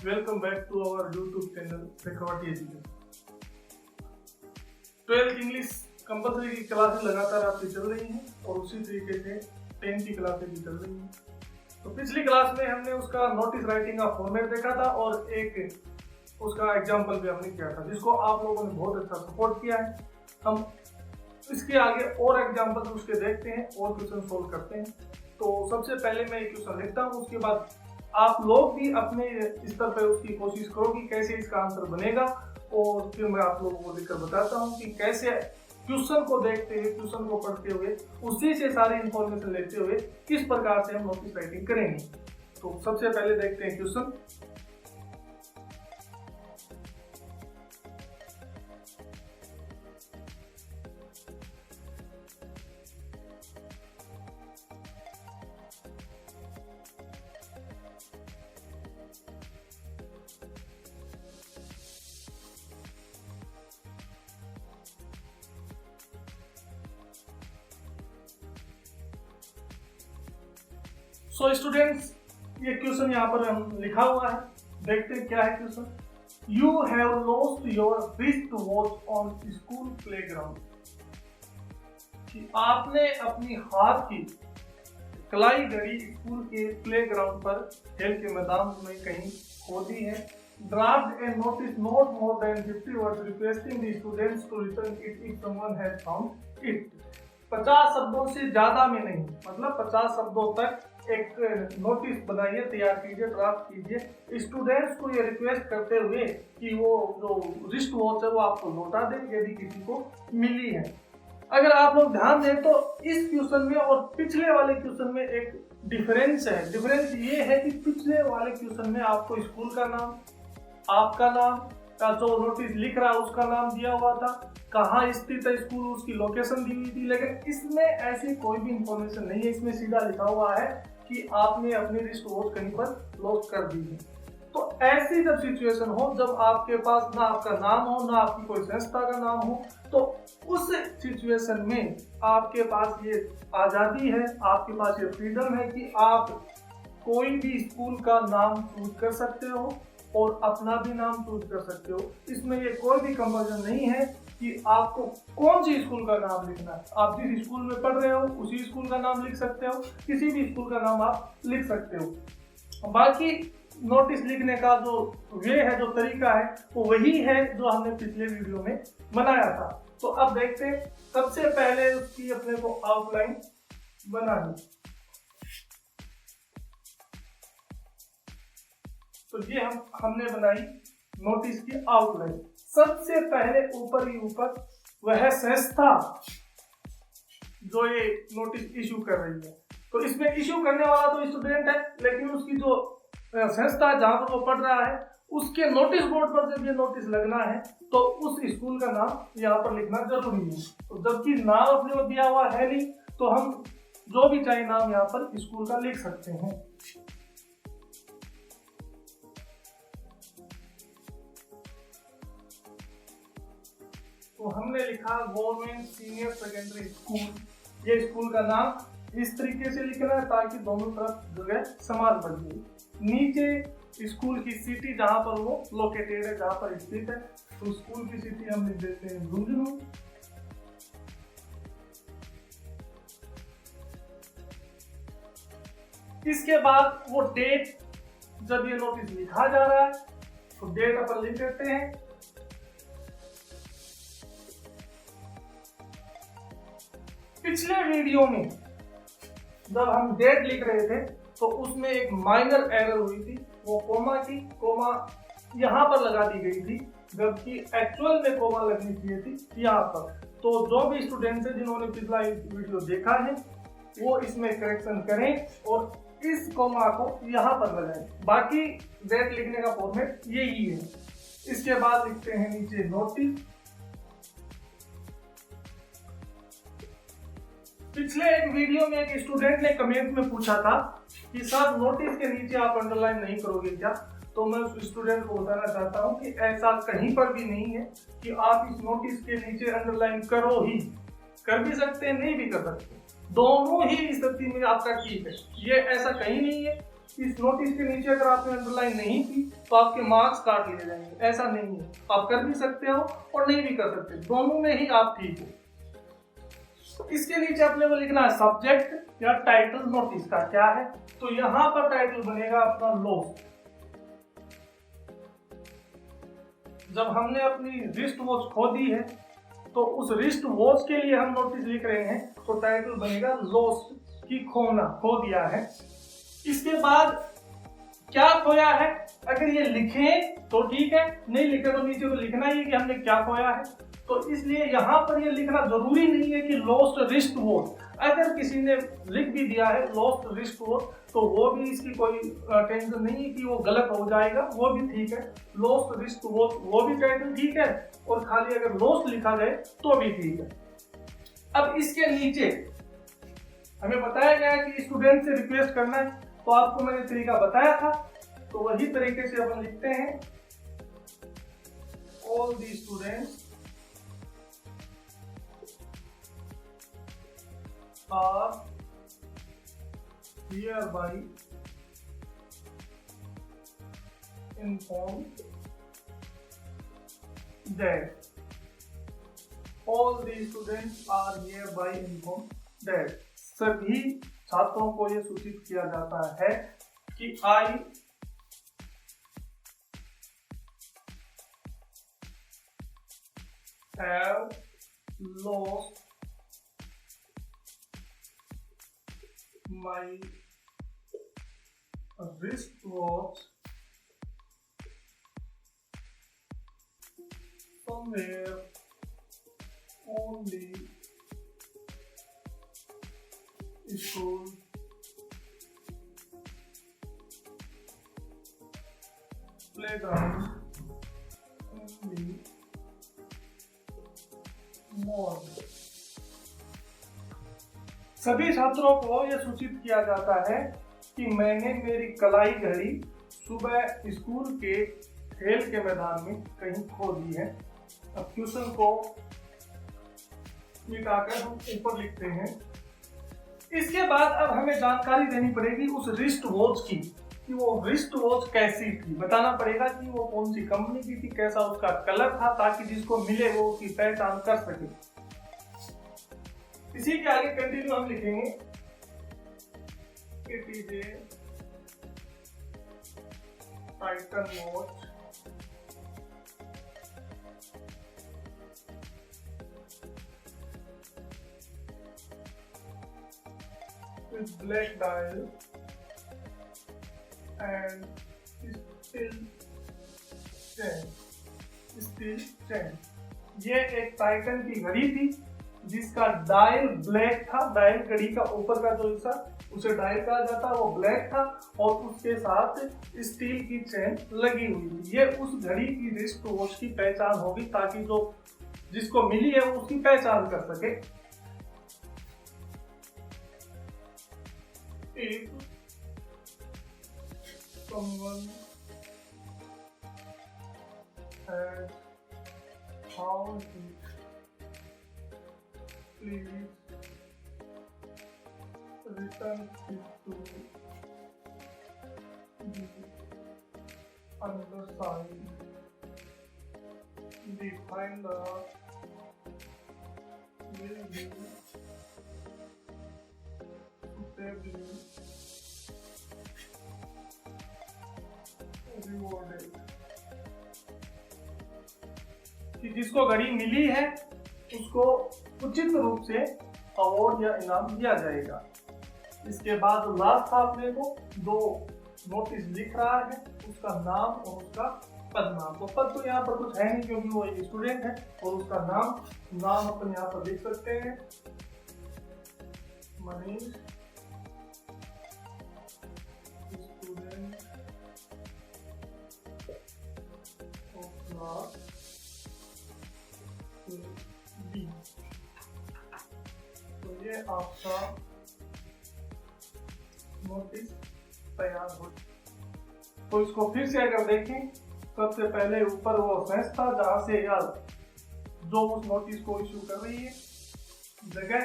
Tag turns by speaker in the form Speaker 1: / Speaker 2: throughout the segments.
Speaker 1: Welcome back to our YouTube channel Record Education। 12th English compulsory की classes लगातार आपकी चल रही हैं और उसी तरीके से 10th की क्लासेस भी चल रही हैं। तो पिछली क्लास में हमने उसका नोटिस राइटिंग का फॉर्मेट देखा था और एक उसका एग्जाम्पल भी हमने किया था, जिसको आप लोगों ने बहुत अच्छा सपोर्ट किया है। हम इसके आगे और एग्जाम्पल उसके देखते हैं और क्वेश्चन सोल्व करते हैं। तो सबसे पहले मैं एक क्वेश्चन लिखता हूँ, उसके बाद आप लोग भी अपने स्तर पर उसकी कोशिश करो कि कैसे इसका आंसर बनेगा, और फिर मैं आप लोगों को लिखकर बताता हूँ कि कैसे क्वेश्चन को देखते हुए, क्वेश्चन को पढ़ते हुए, उसी से सारी इंफॉर्मेशन लेते हुए किस प्रकार से हम नोटिस राइटिंग करेंगे। तो सबसे पहले देखते हैं क्वेश्चन। सो स्टूडेंट्स, ये क्वेश्चन यहाँ पर हम लिखा हुआ है, देखते हैं क्या है question. You have lost your wrist watch on school playground. कि आपने अपनी हाथ की कलाई घड़ी स्कूल के प्लेग्राउंड पर, खेल के मैदान में कहीं खो दी है। Draft a notice not more than 50 words requesting the students to return it if someone has found it. 50 शब्दों से ज्यादा में नहीं, मतलब 50 शब्दों तक एक नोटिस बनाइए, तैयार कीजिए, ड्राफ्ट कीजिए, स्टूडेंट्स को ये रिक्वेस्ट करते हुए कि वो जो रिस्ट वॉच है वो आपको लौटा दे यदि किसी को मिली है। अगर आप लोग ध्यान दें तो इस क्वेश्चन में और पिछले वाले क्वेश्चन में एक डिफरेंस है। डिफरेंस ये है कि पिछले वाले क्वेश्चन में आपको स्कूल का नाम, आपका नाम का जो नोटिस लिख रहा है उसका नाम दिया हुआ था, कहाँ स्थित है स्कूल, उसकी लोकेशन दी हुई थी। लेकिन इसमें ऐसी कोई भी इंफॉर्मेशन नहीं है, इसमें सीधा लिखा हुआ है कि आपने अपनी रिस्ट वॉच कहीं पर लॉस्ट कर दी है। तो ऐसी जब सिचुएशन हो, जब आपके पास ना आपका नाम हो, ना आपकी कोई संस्था का नाम हो, तो उस सिचुएशन में आपके पास ये आज़ादी है, आपके पास ये फ्रीडम है कि आप कोई भी स्कूल का नाम चूज कर सकते हो और अपना भी नाम चूज कर सकते हो। इसमें ये कोई भी कंपल्सन नहीं है कि आपको कौन सी स्कूल का नाम लिखना है। आप जिस स्कूल में पढ़ रहे हो उसी स्कूल का नाम लिख सकते हो, किसी भी स्कूल का नाम आप लिख सकते हो। बाकी नोटिस लिखने का जो वे है, जो तरीका है, वो वही है जो हमने पिछले वीडियो में बनाया था। तो अब देखते हैं, सबसे पहले उसकी अपने को आउटलाइन बनानी। तो ये हमने बनाई नोटिस की आउटलाइन। सबसे पहले ऊपर ही ऊपर वह संस्था जो ये नोटिस इशू कर रही है, तो इसमें इशू करने वाला तो स्टूडेंट है, लेकिन उसकी जो संस्था जहां पर वो पढ़ रहा है उसके नोटिस बोर्ड पर जब ये नोटिस लगना है तो उस स्कूल का नाम यहाँ पर लिखना जरूरी है। तो जबकि नाम अपने को दिया हुआ है नहीं, तो हम जो भी चाहे नाम यहाँ पर स्कूल का लिख सकते हैं। तो हमने लिखा गवर्नमेंट सीनियर सेकेंडरी स्कूल। ये स्कूल का नाम इस तरीके से लिखना है ताकि दोनों तरफ जगह समान बन जाए। नीचे स्कूल की सिटी जहां पर वो लोकेटेड है, जहां पर स्थित है, तो स्कूल की सिटी हम लिख देते हैं झुंझुनू। इसके बाद वो डेट, जब ये नोटिस लिखा जा रहा है तो डेट अपन लिख देते हैं। पिछले वीडियो में जब हम डेट लिख रहे थे तो उसमें एक माइनर एरर हुई थी, वो कोमा की, कोमा यहाँ पर लगा दी गई थी, जबकि एक्चुअल में कोमा लगनी चाहिए थी यहाँ पर। तो जो भी स्टूडेंट्स हैं जिन्होंने पिछला वीडियो देखा है वो इसमें करेक्शन करें और इस कोमा को यहाँ पर लगाएं। बाकी डेट लिखने का फॉर्मेट यही है। इसके बाद लिखते हैं नीचे नोटिस। पिछले एक वीडियो में एक स्टूडेंट ने कमेंट में पूछा था कि सर नोटिस के नीचे आप अंडरलाइन नहीं करोगे क्या? तो मैं उस स्टूडेंट को बताना चाहता हूं कि ऐसा कहीं पर भी नहीं है कि आप इस नोटिस के नीचे अंडरलाइन करो ही, कर भी सकते हैं, नहीं भी कर सकते, दोनों ही स्थिति में आपका ठीक है। ये ऐसा कहीं नहीं है। इस नोटिस के नीचे अगर आपने अंडरलाइन नहीं की तो आपके मार्क्स काट लिए जाएंगे। ऐसा नहीं है, आप कर भी सकते हो और नहीं भी कर सकते, दोनों में ही आप ठीक हो। इसके नीचे अपने को लिखना है सब्जेक्ट या टाइटल नोटिस का क्या है। तो यहां पर टाइटल बनेगा अपना लॉस्ट। जब हमने अपनी रिस्ट वॉच खो दी है तो उस रिस्ट वॉच के लिए हम नोटिस लिख रहे हैं, तो टाइटल बनेगा लॉस्ट की खोना, खो दिया है। इसके बाद क्या खोया है, अगर ये लिखें तो ठीक है, नहीं लिखे तो नीचे तो लिखना ही है कि हमने क्या खोया है। तो इसलिए यहाँ पर ये लिखना जरूरी नहीं है कि लॉस्ट रिस्ट वॉच। अगर किसी ने लिख भी दिया है लॉस्ट रिस्ट वॉच तो वो भी इसकी कोई टेंशन नहीं है कि वो गलत हो जाएगा, वो भी ठीक है। लॉस्ट रिस्ट वॉच वो भी टाइटल ठीक है, और खाली अगर लॉस्ट लिखा जाए तो भी ठीक है। अब इसके नीचे हमें बताया गया है कि स्टूडेंट से रिक्वेस्ट करना है, तो आपको मैंने तरीका बताया था, तो वही तरीके से अपन लिखते हैं all the students are hereby informed that all the students are hereby informed that सभी छात्रों को यह सूचित किया जाता है कि I have lost my wristwatch somewhere on the school playground in the morning। सभी छात्रों को यह सूचित किया जाता है कि मैंने मेरी कलाई घड़ी सुबह स्कूल के खेल के मैदान में कहीं खो दी है। अब क्वेश्चन को मिटाकर हम ऊपर लिखते हैं। इसके बाद अब हमें जानकारी देनी पड़ेगी उस रिस्ट वॉच की, कि वो रिस्ट वॉच कैसी थी। बताना पड़ेगा कि वो कौन सी कंपनी की थी, कैसा उसका कलर था, ताकि जिसको मिले वो उसकी पहचान कर सके। इसी के आगे कंटिन्यू हम लिखेंगे it is a Titan watch with black dial and steel chain। ये एक टाइटन की घड़ी थी जिसका डायल ब्लैक था। डायल घड़ी का ऊपर का जो हिस्सा उसे डायल कहा जाता है, वो ब्लैक था और उसके साथ स्टील की चेन लगी हुई थी। ये उस घड़ी की रिस्ट वॉच की पहचान होगी, ताकि जो जिसको मिली है वो उसकी पहचान कर सके। If someone has found it, please return it to the undersigned. The finder will be suitably rewarded। कि जिसको घड़ी मिली है उसको उचित रूप से अवार्ड या इनाम दिया जाएगा। इसके बाद लास्ट अपने को दो नोटिस लिख रहा है, उसका नाम और उसका पद नाम। तो पद तो यहाँ पर कुछ है नहीं क्योंकि वो एक स्टूडेंट है, और उसका नाम अपन यहाँ पर लिख सकते हैं Manish student of class B. तो ये आपका नोटिस तैयार हो। तो इसको फिर से अगर देखें, सबसे पहले ऊपर वो संस्था जहां से या जो उस नोटिस को इशू कर रही है, जगह,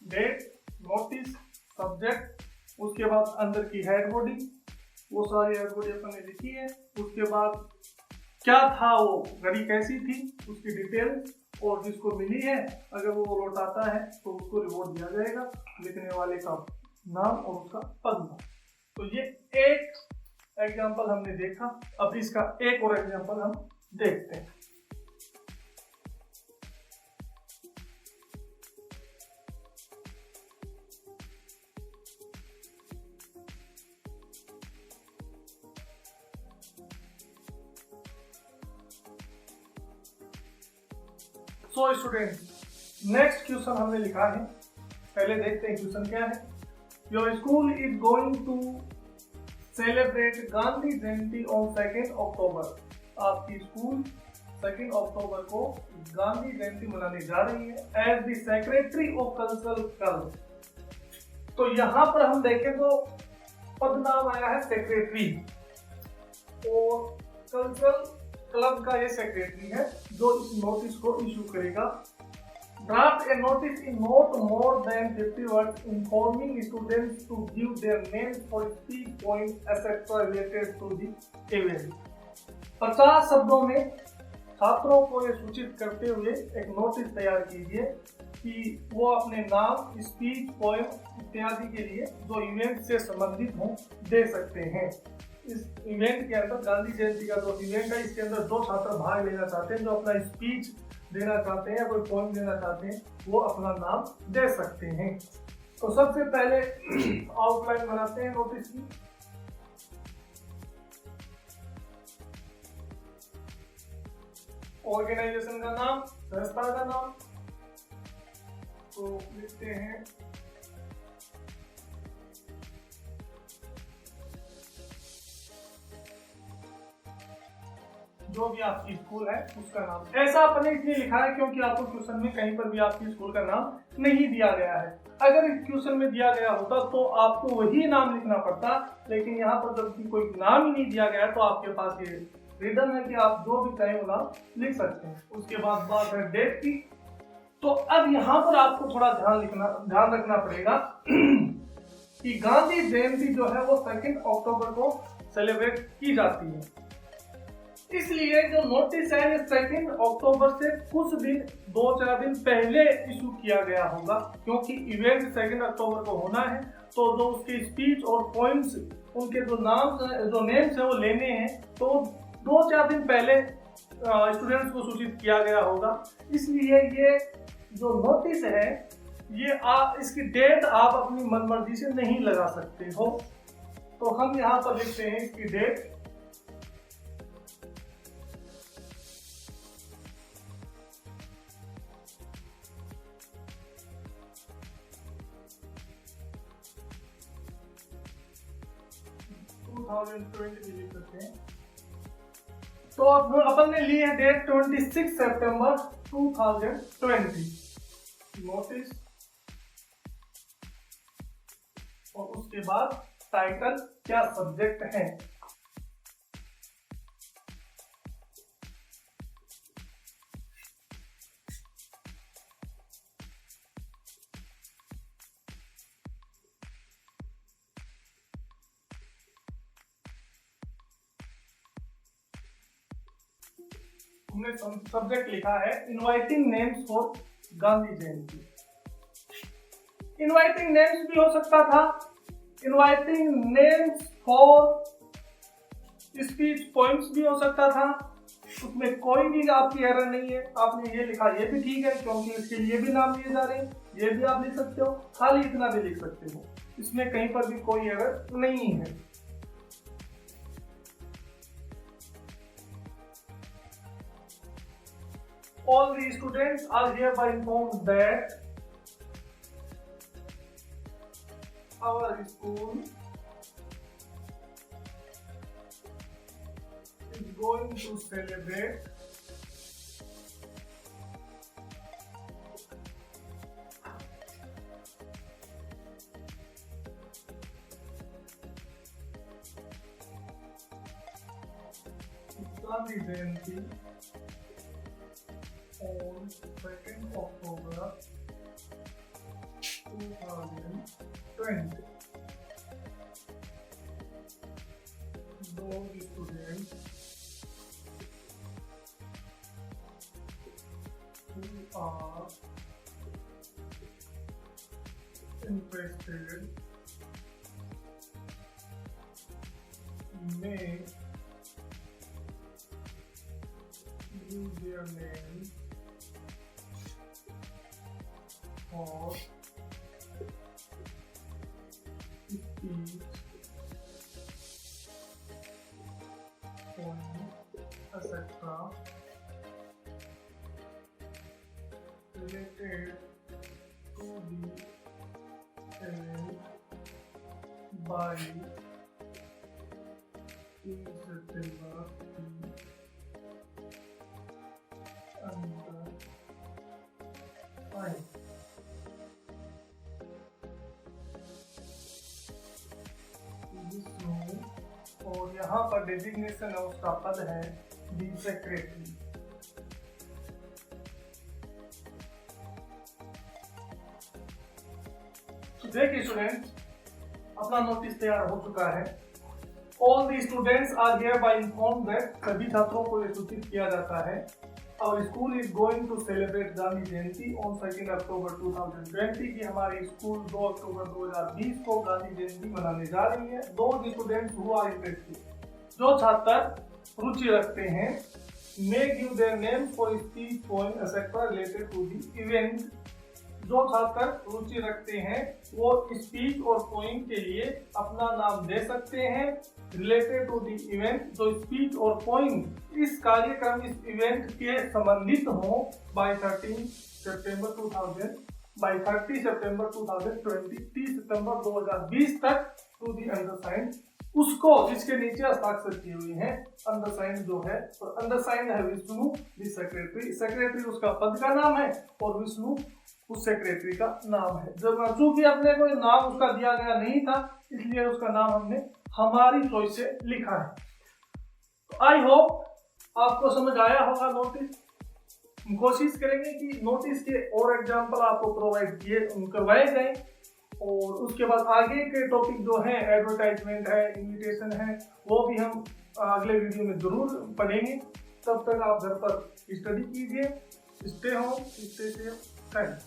Speaker 1: डेट, नोटिस, सब्जेक्ट, उसके बाद अंदर की हेड बॉडी, वो सारी घड़ी अपन ने लिखी है। उसके बाद क्या था वो घड़ी, कैसी थी, उसकी डिटेल, और जिसको मिली है अगर वो लौटाता है तो उसको रिवॉर्ड दिया जाएगा, लिखने वाले का नाम और उसका पद नाम। तो ये एक एग्जांपल हमने देखा। अब इसका एक और एग्जांपल हम देखते हैं। सो स्टूडेंट्स, नेक्स्ट क्वेश्चन हमने लिखा है, पहले देखते हैं क्वेश्चन क्या है। Your school is going to celebrate Gandhi Jayanti on 2 October. आपकी स्कूल 2 अक्टूबर को गांधी जयंती मनाने जा रही है as the secretary of cultural club. तो यहाँ पर हम देखें तो पद नाम आया है सेक्रेटरी, और कल्चरल क्लब का ये सेक्रेटरी है जो इस नोटिस को इशू करेगा। Draft a notice in not more than 50 words informing students to give their names for speech point et cetera related to the event. 50 शब्दों में छात्रों को ये सूचित करते हुए एक नोटिस तैयार कीजिए कि वो अपने नाम, स्पीच, पोएम इत्यादि के लिए जो इवेंट से संबंधित हों दे सकते हैं। इस इवेंट के अंदर गांधी जयंती का जो इवेंट है, इसके अंदर जो छात्र भाग लेना चाहते हैं, जो अपना स्पीच देना चाहते हैं या कोई पोएम देना चाहते हैं, वो अपना नाम दे सकते हैं। तो सबसे पहले आउटलाइन बनाते हैं नोटिस की। ऑर्गेनाइजेशन का नाम, संस्था का नाम, तो लिखते हैं जो भी आपकी स्कूल है उसका नाम। ऐसा आपने इसलिए लिखा है क्योंकि आपको क्वेश्चन में कहीं पर भी आपकी स्कूल का नाम नहीं दिया गया है। अगर इस क्वेश्चन में दिया गया होता तो आपको वही नाम लिखना पड़ता, लेकिन यहाँ पर जब कोई नाम ही नहीं दिया गया है तो आपके पास ये फ्रीडम है कि आप जो भी चाहें वो नाम लिख सकते हैं। उसके बाद बात है डेट की। तो अब यहाँ पर आपको थोड़ा ध्यान रखना पड़ेगा कि गांधी जयंती जो है वो 2 अक्टूबर को सेलिब्रेट की जाती है। इसलिए जो नोटिस है ये 2 अक्टूबर से कुछ दिन 2-4 दिन पहले इशू किया गया होगा, क्योंकि इवेंट 2 अक्टूबर को होना है। तो जो उसके स्पीच और पॉइंट्स, उनके जो नेम्स है वो लेने हैं, तो 2-4 दिन पहले स्टूडेंट्स को सूचित किया गया होगा। इसलिए ये जो नोटिस है ये इसकी डेट आप अपनी मनमर्जी से नहीं लगा सकते हो। तो हम यहाँ पर लिखते हैं इसकी डेट। लिख सकते हैं। तो अपन ने ली है डेट 26 सितंबर 2020 नोटिस, और उसके बाद टाइटल क्या सब्जेक्ट है। हमने सब्जेक्ट लिखा है inviting names for Gandhi Jayanti. Inviting names भी हो सकता था, inviting names for speech points भी हो सकता था। उसमें कोई भी आपकी एरर नहीं है। आपने ये लिखा, ये भी ठीक है क्योंकि इसके लिए भी नाम लिए जा रहे हैं, ये भी आप लिख सकते हो, खाली इतना भी लिख सकते हो, इसमें कहीं पर भी कोई एरर नहीं है। All the students are hereby informed that our school is going to celebrate Gandhi Jayanti on 2 October 2020. those students who are interested may use their name or speech, poem, etc. related to the event by September and fine. और यहाँ पर designation है, उसका पद है the secretary. देखिए students, अपना notice तैयार हो चुका है। All the students are hereby inform that, सभी छात्रों को यह सूचित किया जाता है our school is going to celebrate Gandhi Jayanti on 2 October 2020 कि हमारी स्कूल 2 अक्टूबर 2020 को गांधी जयंती मनाने जा रही है। दो स्टूडेंट्स हु आर इंटरेस्टेड, जो छात्र रुचि रखते हैं, may give their names for speech, poem et cetera related to the event, जो छात्र रुचि रखते हैं वो स्पीच और पोइम के लिए अपना नाम दे सकते हैं रिलेटेड टू द इवेंट, जो स्पीच और पोइम इस कार्यक्रम, इस इवेंट के संबंधित हो बाय 30 सितंबर 2020, 30 सितंबर 2020 तक टू द अंडरसाइंड, उसको जिसके नीचे हस्ताक्षर किए हुए हैं। अंडरसाइंड जो है, तो अंडरसाइंड है विष्णु द सेक्रेटरी, सेक्रेटरी उसका पद का नाम है और विष्णु उस सेक्रेटरी का नाम है। जब चूंकि अपने कोई नाम उसका दिया गया नहीं था, इसलिए उसका नाम हमने हमारी चॉइस से लिखा है। आई होप आपको समझ आया होगा नोटिस। हम कोशिश करेंगे कि नोटिस के और एग्जाम्पल आपको प्रोवाइड करवाए जाए, और उसके बाद आगे के टॉपिक जो है एडवर्टाइजमेंट है, इन्विटेशन है, वो भी हम अगले वीडियो में जरूर पढ़ेंगे। तब तक आप घर पर स्टडी कीजिए। Stay home, stay safe, thanks.